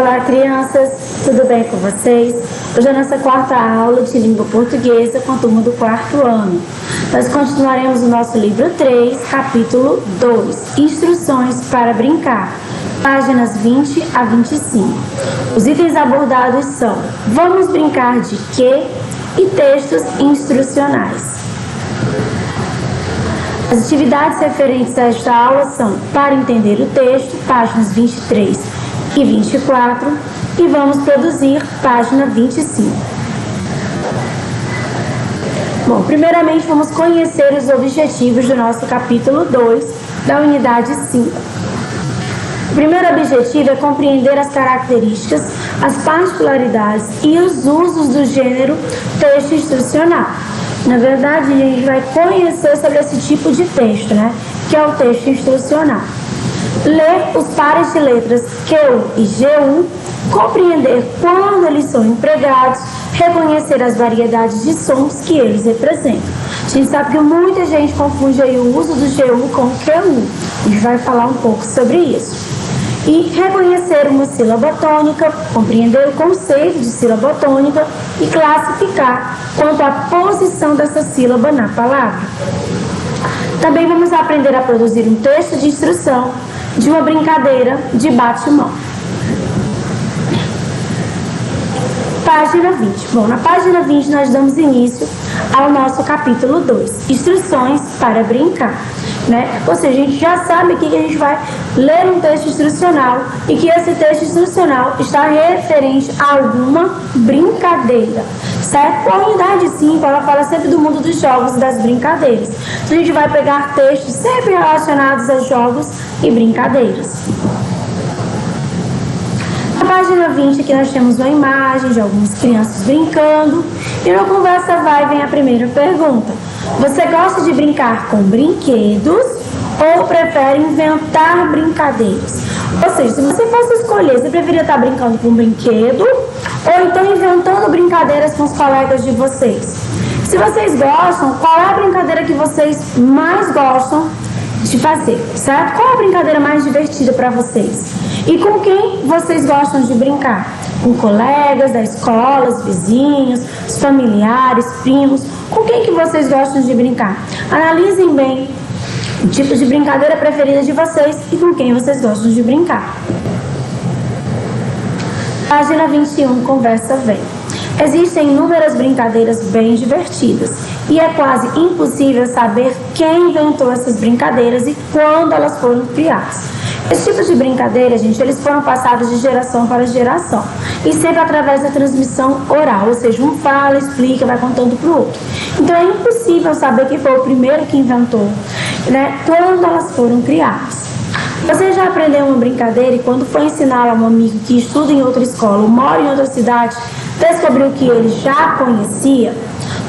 Olá, crianças, tudo bem com vocês? Hoje é a nossa quarta aula de língua portuguesa com a turma do quarto ano. Nós continuaremos o nosso livro 3, capítulo 2, Instruções para brincar, páginas 20 a 25. Os itens abordados são: vamos brincar de quê? E textos instrucionais. As atividades referentes a esta aula são: para entender o texto, páginas 23 e 24, e vamos produzir página 25. Bom, primeiramente vamos conhecer os objetivos do nosso capítulo 2 da unidade 5. O primeiro objetivo é compreender as características, as particularidades e os usos do gênero texto instrucional. Na verdade, a gente vai conhecer sobre esse tipo de texto, que é o texto instrucional. Ler os pares de letras QU e GU, compreender quando eles são empregados, reconhecer as variedades de sons que eles representam. A gente sabe que muita gente confunde aí o uso do GU com o QU. A gente vai falar um pouco sobre isso. E reconhecer uma sílaba tônica, compreender o conceito de sílaba tônica e classificar quanto à posição dessa sílaba na palavra. Também vamos aprender a produzir um texto de instrução de uma brincadeira de bate-mão. Página 20. Bom, na página 20 nós damos início ao nosso capítulo 2, Instruções para brincar. Ou seja, a gente já sabe aqui que a gente vai ler um texto instrucional e que esse texto instrucional está referente a alguma brincadeira, certo? A unidade 5, ela fala sempre do mundo dos jogos e das brincadeiras. Então a gente vai pegar textos sempre relacionados a jogos e brincadeiras. Na página 20 aqui nós temos uma imagem de algumas crianças brincando e no Conversa Vai vem a primeira pergunta: você gosta de brincar com brinquedos ou prefere inventar brincadeiras? Ou seja, se você fosse escolher, você preferia estar brincando com um brinquedo ou então inventando brincadeiras com os colegas de vocês? Se vocês gostam, qual é a brincadeira que vocês mais gostam de fazer, certo? Qual é a brincadeira mais divertida para vocês? E com quem vocês gostam de brincar? Com colegas da escola, os vizinhos, os familiares, primos? Com quem que vocês gostam de brincar? Analisem bem o tipo de brincadeira preferida de vocês e com quem vocês gostam de brincar. Página 21, Conversa Vem. Existem inúmeras brincadeiras bem divertidas e é quase impossível saber quem inventou essas brincadeiras e quando elas foram criadas. Esse tipo de brincadeira, gente, eles foram passados de geração para geração e sempre através da transmissão oral, ou seja, um fala, explica, vai contando para o outro. Então é impossível saber quem foi o primeiro que inventou, quando elas foram criadas. Você já aprendeu uma brincadeira e quando foi ensiná-la a um amigo que estuda em outra escola ou mora em outra cidade, descobriu que ele já conhecia?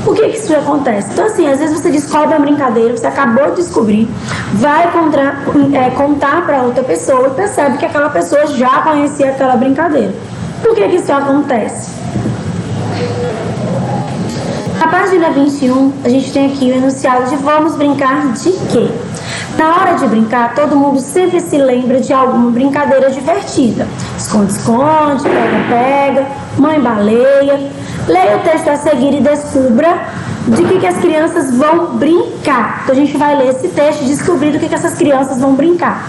Por que isso acontece? Então, assim, às vezes você descobre uma brincadeira, você acabou de descobrir, vai contar para outra pessoa e percebe que aquela pessoa já conhecia aquela brincadeira. Por que isso acontece? Na página 21, a gente tem aqui o enunciado de vamos brincar de quê? Na hora de brincar, todo mundo sempre se lembra de alguma brincadeira divertida. Esconde-esconde, pega-pega, mãe-baleia. Leia o texto a seguir e descubra de que as crianças vão brincar. Então a gente vai ler esse texto e descobrir do que essas crianças vão brincar.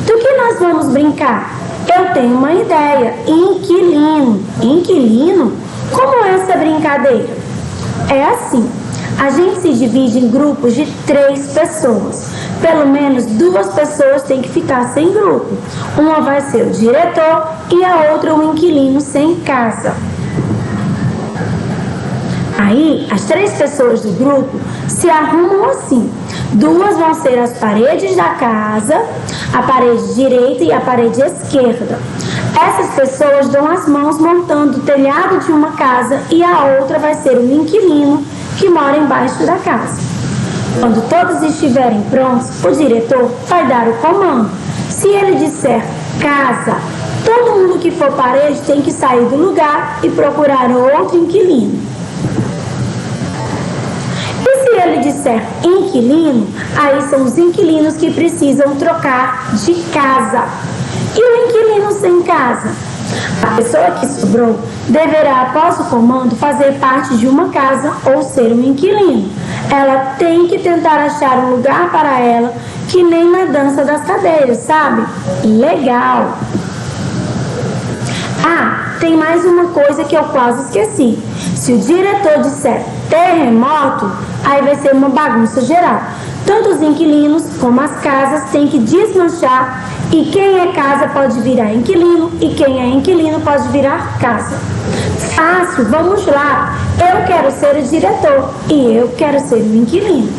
Do que nós vamos brincar? Eu tenho uma ideia. Inquilino. Inquilino? Como é essa brincadeira? É assim. A gente se divide em grupos de 3 pessoas. Pelo menos 2 pessoas têm que ficar sem grupo. Uma vai ser o diretor e a outra o inquilino sem casa. Aí, as 3 pessoas do grupo se arrumam assim. 2 vão ser as paredes da casa, a parede direita e a parede esquerda. Essas pessoas dão as mãos montando o telhado de uma casa e a outra vai ser o inquilino que mora embaixo da casa. Quando todos estiverem prontos, o diretor vai dar o comando. Se ele disser casa, todo mundo que for parede tem que sair do lugar e procurar outro inquilino. E se ele disser inquilino, aí são os inquilinos que precisam trocar de casa. E o inquilino sem casa? A pessoa que sobrou deverá, após o comando, fazer parte de uma casa ou ser um inquilino. Ela tem que tentar achar um lugar para ela, que nem na dança das cadeiras, sabe? Legal! Ah, tem mais uma coisa que eu quase esqueci. Se o diretor disser terremoto, aí vai ser uma bagunça geral. Tanto os inquilinos como as casas têm que desmanchar, e quem é casa pode virar inquilino e quem é inquilino pode virar casa. Fácil, vamos lá. Eu quero ser o diretor e eu quero ser o inquilino.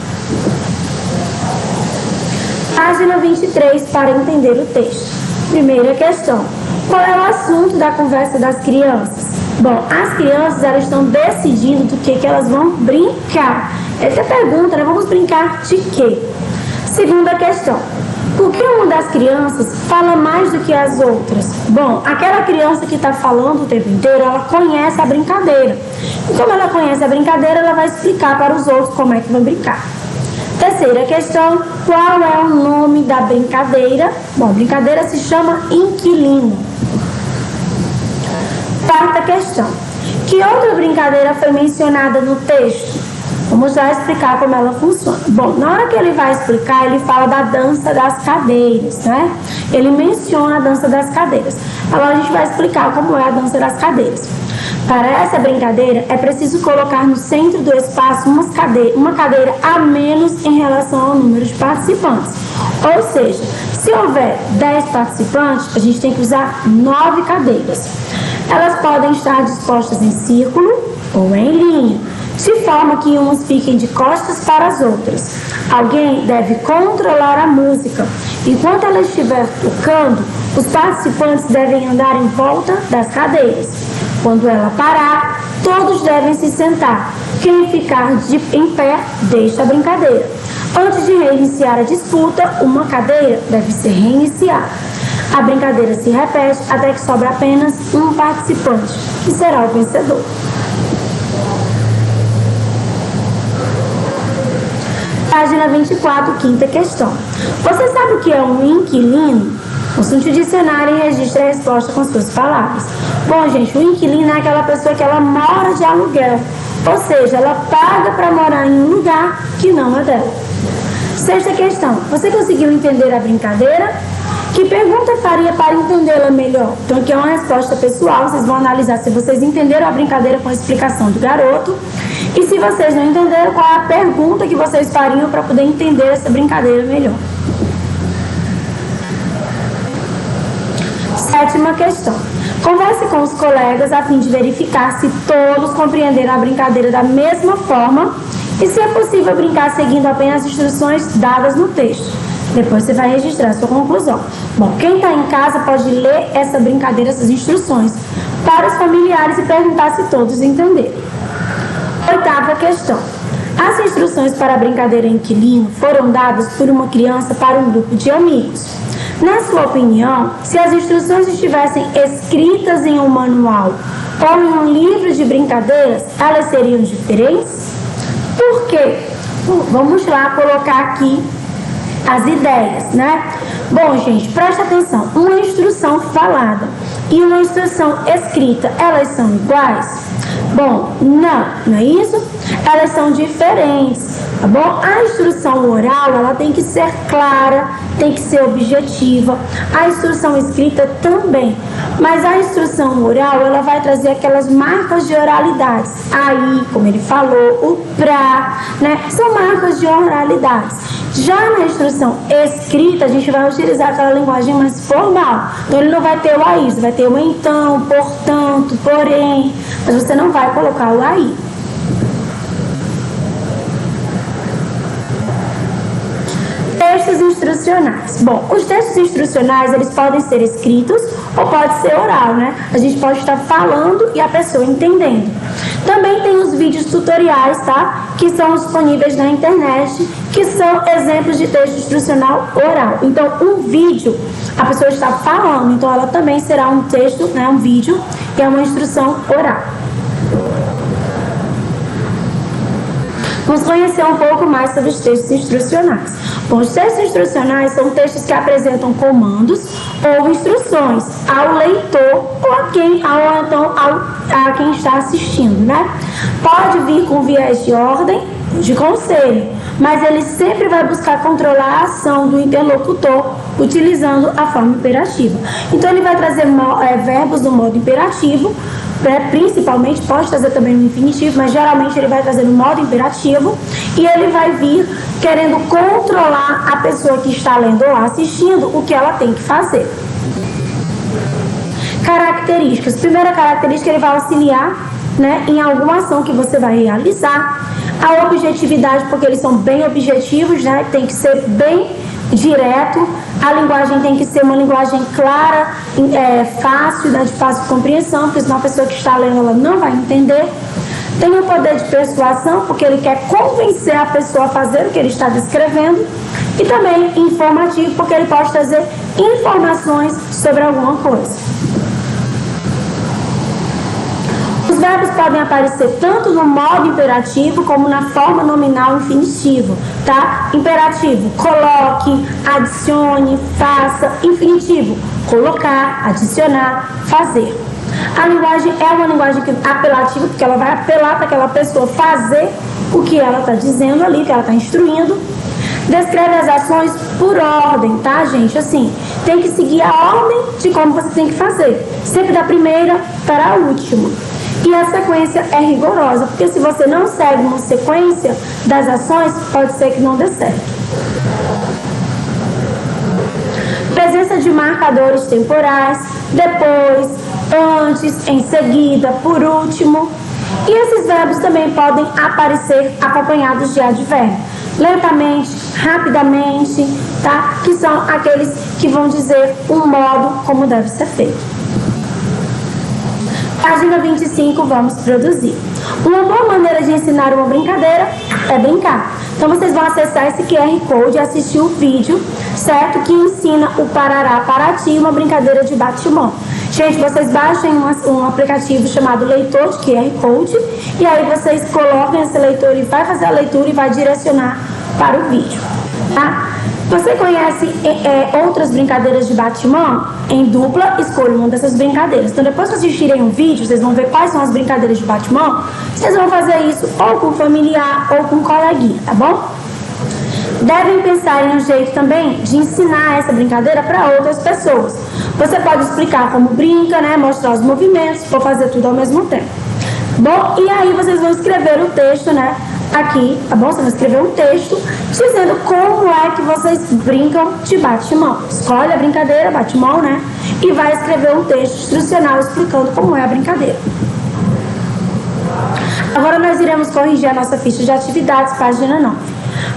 Página 23 para entender o texto. Primeira questão. Qual é o assunto da conversa das crianças? Bom, as crianças elas estão decidindo do que elas vão brincar. Essa é a pergunta, né? Vamos brincar de quê? Segunda questão. Por que uma das crianças fala mais do que as outras? Bom, aquela criança que está falando o tempo inteiro, ela conhece a brincadeira. E como ela conhece a brincadeira, ela vai explicar para os outros como é que vai brincar. Terceira questão, qual é o nome da brincadeira? Bom, brincadeira se chama inquilino. Quarta questão, que outra brincadeira foi mencionada no texto? Vamos já explicar como ela funciona. Bom, na hora que ele vai explicar, ele fala da dança das cadeiras, né? Ele menciona a dança das cadeiras. Agora a gente vai explicar como é a dança das cadeiras. Para essa brincadeira, é preciso colocar no centro do espaço uma cadeira a menos em relação ao número de participantes. Ou seja, se houver 10 participantes, a gente tem que usar 9 cadeiras. Elas podem estar dispostas em círculo ou em linha, de forma que umas fiquem de costas para as outras. Alguém deve controlar a música. Enquanto ela estiver tocando, os participantes devem andar em volta das cadeiras. Quando ela parar, todos devem se sentar. Quem ficar em pé, deixa a brincadeira. Antes de reiniciar a disputa, uma cadeira deve ser reiniciada. A brincadeira se repete até que sobra apenas um participante, que será o vencedor. Página 24, quinta questão. Você sabe o que é um inquilino? Consulte o dicionário e registre a resposta com suas palavras. Bom, gente, o inquilino é aquela pessoa que ela mora de aluguel. Ou seja, ela paga para morar em um lugar que não é dela. Sexta questão. Você conseguiu entender a brincadeira? Que pergunta faria para entendê-la melhor? Então, aqui é uma resposta pessoal. Vocês vão analisar se vocês entenderam a brincadeira com a explicação do garoto. E se vocês não entenderam, qual é a pergunta que vocês fariam para poder entender essa brincadeira melhor? Sétima questão. Converse com os colegas a fim de verificar se todos compreenderam a brincadeira da mesma forma e se é possível brincar seguindo apenas as instruções dadas no texto. Depois você vai registrar a sua conclusão. Bom, quem está em casa pode ler essa brincadeira, essas instruções, para os familiares e perguntar se todos entenderam. Oitava questão. As instruções para a brincadeira inquilino foram dadas por uma criança para um grupo de amigos. Na sua opinião, se as instruções estivessem escritas em um manual ou em um livro de brincadeiras, elas seriam diferentes? Por quê? Bom, vamos lá colocar aqui as ideias, né? Bom, gente, presta atenção. Uma instrução falada e uma instrução escrita, elas são iguais? Bom, não é isso? Elas são diferentes, tá bom? A instrução oral, ela tem que ser clara, tem que ser objetiva. A instrução escrita também. Mas a instrução oral, ela vai trazer aquelas marcas de oralidades. Aí, como ele falou, o pra, né? São marcas de oralidades. Já na instrução escrita, a gente vai utilizar aquela linguagem mais formal. Então, ele não vai ter o aí, você vai ter o então, portanto, porém, mas você não vai colocar o aí. Textos instrucionais. Bom, os textos instrucionais, eles podem ser escritos ou pode ser oral, né? A gente pode estar falando e a pessoa entendendo. Também tem os vídeos tutoriais, tá? Que são disponíveis na internet, que são exemplos de texto instrucional oral. Então, um vídeo, a pessoa está falando, então ela também será um texto, né? Um vídeo, que é uma instrução oral. Vamos conhecer um pouco mais sobre os textos instrucionais. Bom, os textos instrucionais são textos que apresentam comandos ou instruções ao leitor ou a quem está assistindo, né? Pode vir com viés de ordem, de conselho, mas ele sempre vai buscar controlar a ação do interlocutor utilizando a forma imperativa. Então, ele vai trazer verbos no modo imperativo, principalmente, pode trazer também no infinitivo, mas geralmente ele vai trazer no modo imperativo e ele vai vir querendo controlar a pessoa que está lendo ou assistindo o que ela tem que fazer. Características. Primeira característica, ele vai auxiliar, né, em alguma ação que você vai realizar. A objetividade, porque eles são bem objetivos, né, tem que ser bem direto, a linguagem tem que ser uma linguagem clara, fácil, né, de fácil compreensão, porque senão a pessoa que está lendo ela não vai entender. Tem o poder de persuasão, porque ele quer convencer a pessoa a fazer o que ele está descrevendo. E também informativo, porque ele pode trazer informações sobre alguma coisa. Os verbos podem aparecer tanto no modo imperativo como na forma nominal infinitivo, tá? Imperativo, coloque, adicione, faça. Infinitivo, colocar, adicionar, fazer. A linguagem é uma linguagem apelativa, porque ela vai apelar para aquela pessoa fazer o que ela está dizendo ali, que ela está instruindo. Descreve as ações por ordem, tá, gente? Assim, tem que seguir a ordem de como você tem que fazer. Sempre da primeira para a última. E a sequência é rigorosa, porque se você não segue uma sequência das ações, pode ser que não dê certo. Presença de marcadores temporais, depois, antes, em seguida, por último. E esses verbos também podem aparecer acompanhados de advérbio. Lentamente, rapidamente, tá? Que são aqueles que vão dizer um modo como deve ser feito. Página 25, vamos produzir. Uma boa maneira de ensinar uma brincadeira é brincar. Então, vocês vão acessar esse QR Code e assistir o vídeo, certo? Que ensina o Parará Parati, uma brincadeira de bate-mão. Gente, vocês baixem um aplicativo chamado Leitor de QR Code e aí vocês colocam esse leitor e vai fazer a leitura e vai direcionar para o vídeo, tá? Você conhece outras brincadeiras de bate-mão? Em dupla, escolha uma dessas brincadeiras. Então, depois que assistirem um vídeo, vocês vão ver quais são as brincadeiras de bate-mão. Vocês vão fazer isso ou com familiar ou com coleguinha, tá bom? Devem pensar em um jeito também de ensinar essa brincadeira para outras pessoas. Você pode explicar como brinca, né? Mostrar os movimentos, ou fazer tudo ao mesmo tempo. Bom, e aí vocês vão escrever o texto, né? Aqui, tá bom? Você vai escrever um texto dizendo como é que vocês brincam de bate-mão. Escolhe a brincadeira, bate-mão, né? E vai escrever um texto instrucional explicando como é a brincadeira. Agora nós iremos corrigir a nossa ficha de atividades, página 9.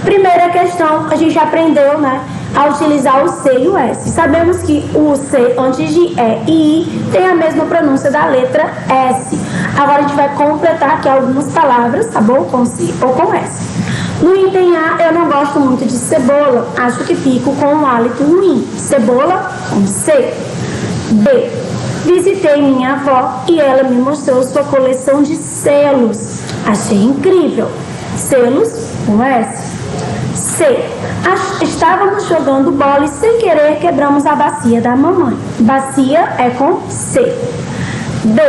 Primeira questão, a gente aprendeu, né, a utilizar o C e o S. Sabemos que o C antes de E e I tem a mesma pronúncia da letra S. Agora a gente vai completar aqui algumas palavras, tá bom? Com C ou com S. No item A, eu não gosto muito de cebola. Acho que fico com um hálito ruim. Cebola com C. B. Visitei minha avó e ela me mostrou sua coleção de selos. Achei incrível. Selos com S. C. Estávamos jogando bola e sem querer quebramos a bacia da mamãe. Bacia é com C. D.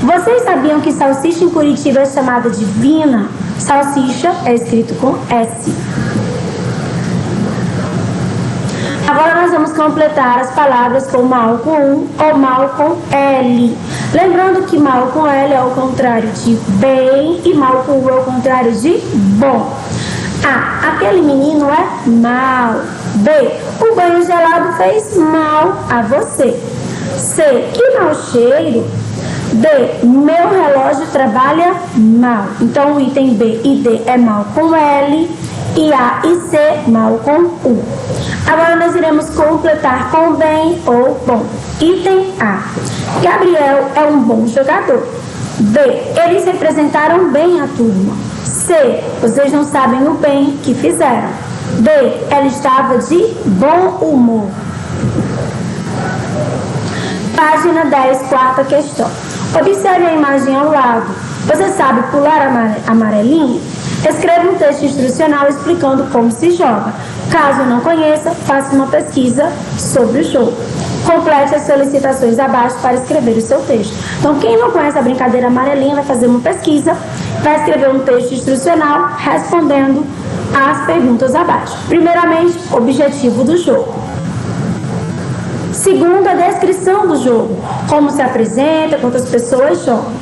Vocês sabiam que salsicha em Curitiba é chamada de vina? Salsicha é escrito com S. Agora nós vamos completar as palavras com mal com U ou mal com L. Lembrando que mal com L é o contrário de bem e mal com U é o contrário de bom. A. Aquele menino é mau. B. O banho gelado fez mal a você. C. Que mau cheiro. D. Meu relógio trabalha mal. Então, o item B e D é mal com L e A e C mal com U. Agora, nós iremos completar com bem ou bom. Item A. Gabriel é um bom jogador. B. Eles representaram bem a turma. C. Vocês não sabem o bem que fizeram. D. Ela estava de bom humor. Página 10, quarta questão. Observe a imagem ao lado. Você sabe pular amarelinho? Escreva um texto instrucional explicando como se joga. Caso não conheça, faça uma pesquisa sobre o jogo. Complete as solicitações abaixo para escrever o seu texto. Então, quem não conhece a brincadeira amarelinha vai fazer uma pesquisa, vai escrever um texto instrucional respondendo às perguntas abaixo. Primeiramente, objetivo do jogo. Segundo, a descrição do jogo. Como se apresenta, quantas pessoas jogam.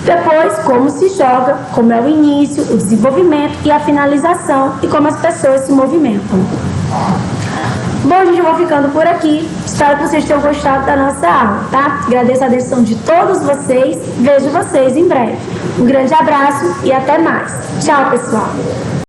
Depois, como se joga, como é o início, o desenvolvimento e a finalização e como as pessoas se movimentam. Bom, gente, eu vou ficando por aqui. Espero que vocês tenham gostado da nossa aula, tá? Agradeço a atenção de todos vocês. Vejo vocês em breve. Um grande abraço e até mais. Tchau, pessoal.